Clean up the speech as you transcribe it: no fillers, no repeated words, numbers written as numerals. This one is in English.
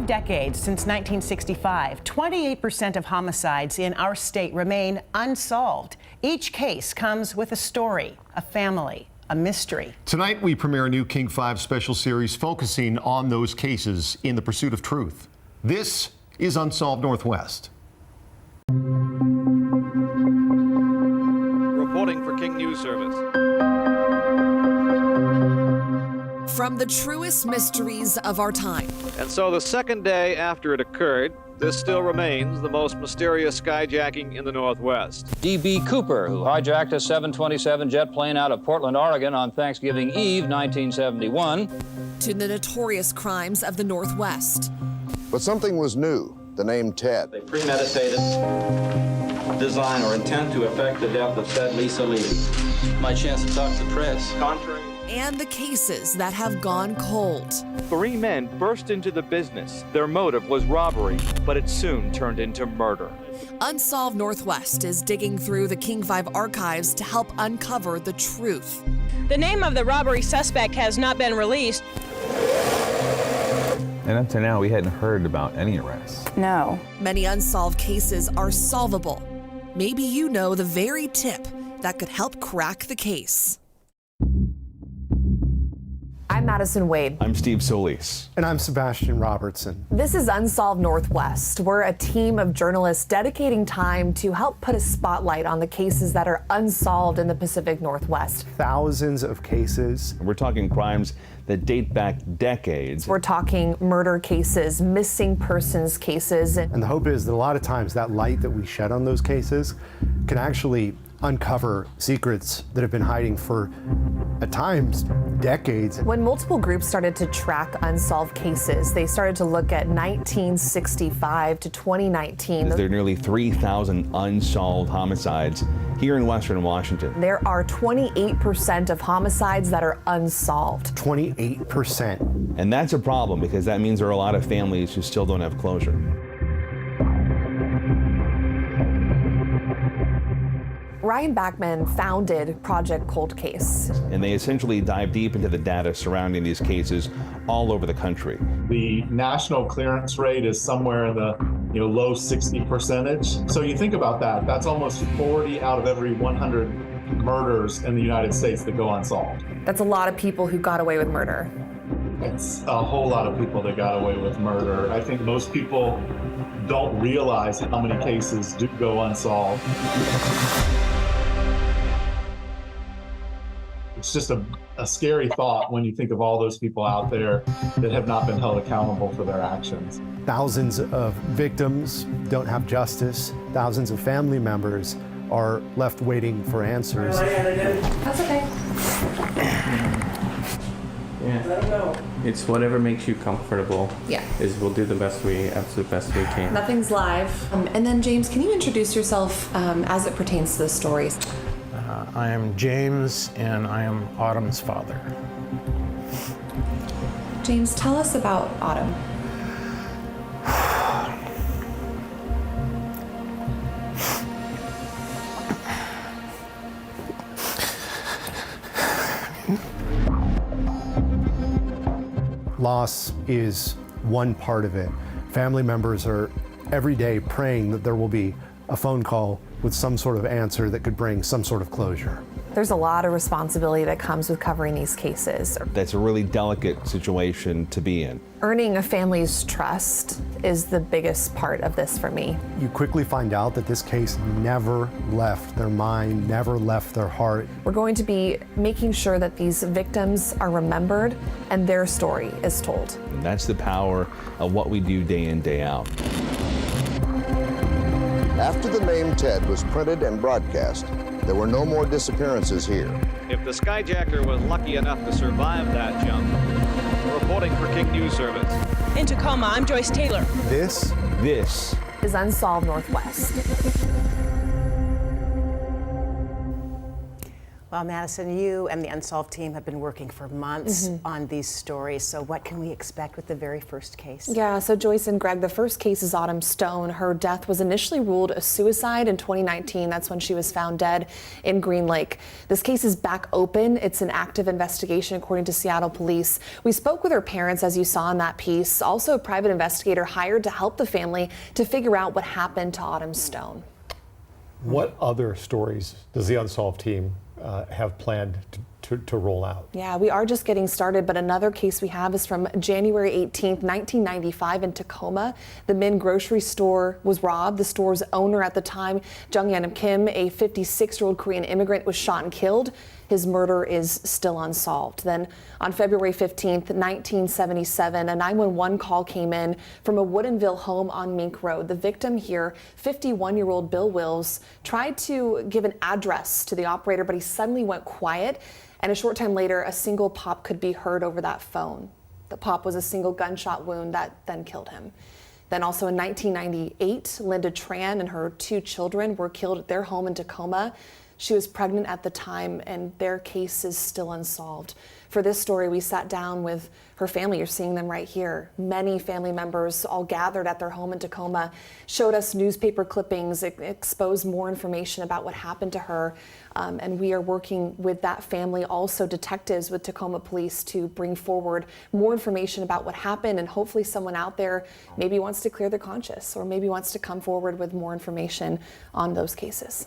decades since 1965, 28% of homicides in our state remain unsolved. Each case comes with a story, a family, a mystery. Tonight, we premiere a new King 5 special series focusing on those cases in the pursuit of truth. This is Unsolved Northwest. Reporting for King News Service. From the truest mysteries of our time. And so the second day after it occurred, this still remains the most mysterious skyjacking in the Northwest. D.B. Cooper, who hijacked a 727 jet plane out of Portland, Oregon on Thanksgiving Eve, 1971. To the notorious crimes of the Northwest. But something was new, the name Ted. They premeditated design or intent to effect the death of said Lisa Lee. My chance to talk to the press. Contrary. And the cases that have gone cold. 3 men burst into the business. Their motive was robbery, but it soon turned into murder. Unsolved Northwest is digging through the King 5 archives to help uncover the truth. The name of the robbery suspect has not been released. And up to now, we hadn't heard about any arrests. No. Many unsolved cases are solvable. Maybe you know the very tip that could help crack the case. I'm Madison Wade. I'm Steve Solis. And I'm Sebastian Robertson. This is Unsolved Northwest. We're a team of journalists dedicating time to help put a spotlight on the cases that are unsolved in the Pacific Northwest. Thousands of cases. We're talking crimes that date back decades. We're talking murder cases, missing persons cases. And the hope is that a lot of times that light that we shed on those cases can actually uncover secrets that have been hiding for, at times, decades. When multiple groups started to track unsolved cases, they started to look at 1965 to 2019. There are nearly 3,000 unsolved homicides here in Western Washington. There are 28% of homicides that are unsolved. 28%. And that's a problem because that means there are a lot of families who still don't have closure. Ryan Backmann founded Project Cold Case. And they essentially dive deep into the data surrounding these cases all over the country. The national clearance rate is somewhere in the low 60%. So you think about that, that's almost 40 out of every 100 murders in the United States that go unsolved. That's a lot of people who got away with murder. It's a whole lot of people that got away with murder. I think most people don't realize how many cases do go unsolved. It's just a scary thought when you think of all those people out there that have not been held accountable for their actions. Thousands of victims don't have justice. Thousands of family members are left waiting for answers. That's okay. Yeah. Let them know. It's whatever makes you comfortable. Yeah. We'll do the absolute best we can. Nothing's live. And then James, can you introduce yourself as it pertains to the stories? I am James, and I am Autumn's father. James, tell us about Autumn. Loss is one part of it. Family members are every day praying that there will be a phone call with some sort of answer that could bring some sort of closure. There's a lot of responsibility that comes with covering these cases. That's a really delicate situation to be in. Earning a family's trust is the biggest part of this for me. You quickly find out that this case never left their mind, never left their heart. We're going to be making sure that these victims are remembered and their story is told. And that's the power of what we do day in, day out. After the name Ted was printed and broadcast, there were no more disappearances here. If the skyjacker was lucky enough to survive that jump, reporting for King News Service. In Tacoma, I'm Joyce Taylor. This is Unsolved Northwest. Well, Madison, you and the Unsolved team have been working for months on these stories. So what can we expect with the very first case? Yeah, so Joyce and Greg, the first case is Autumn Stone. Her death was initially ruled a suicide in 2019. That's when she was found dead in Green Lake. This case is back open. It's an active investigation, according to Seattle police. We spoke with her parents, as you saw in that piece. Also, a private investigator hired to help the family to figure out what happened to Autumn Stone. What other stories does the Unsolved team have planned to roll out? Yeah, we are just getting started, but another case we have is from January 18th, 1995 in Tacoma. The Min grocery store was robbed. The store's owner at the time, Jung Yan Kim, a 56-year-old Korean immigrant, was shot and killed. His murder is still unsolved. Then on February 15th, 1977, a 911 call came in from a Woodinville home on Mink Road. The victim here, 51-year-old Bill Wills, tried to give an address to the operator, but he suddenly went quiet. And a short time later, a single pop could be heard over that phone. The pop was a single gunshot wound that then killed him. Then also in 1998, Linda Tran and her 2 children were killed at their home in Tacoma. She was pregnant at the time, and their case is still unsolved. For this story, we sat down with her family. You're seeing them right here. Many family members all gathered at their home in Tacoma, showed us newspaper clippings, exposed more information about what happened to her. And we are working with that family, also detectives with Tacoma Police, to bring forward more information about what happened, and hopefully someone out there maybe wants to clear their conscience or maybe wants to come forward with more information on those cases.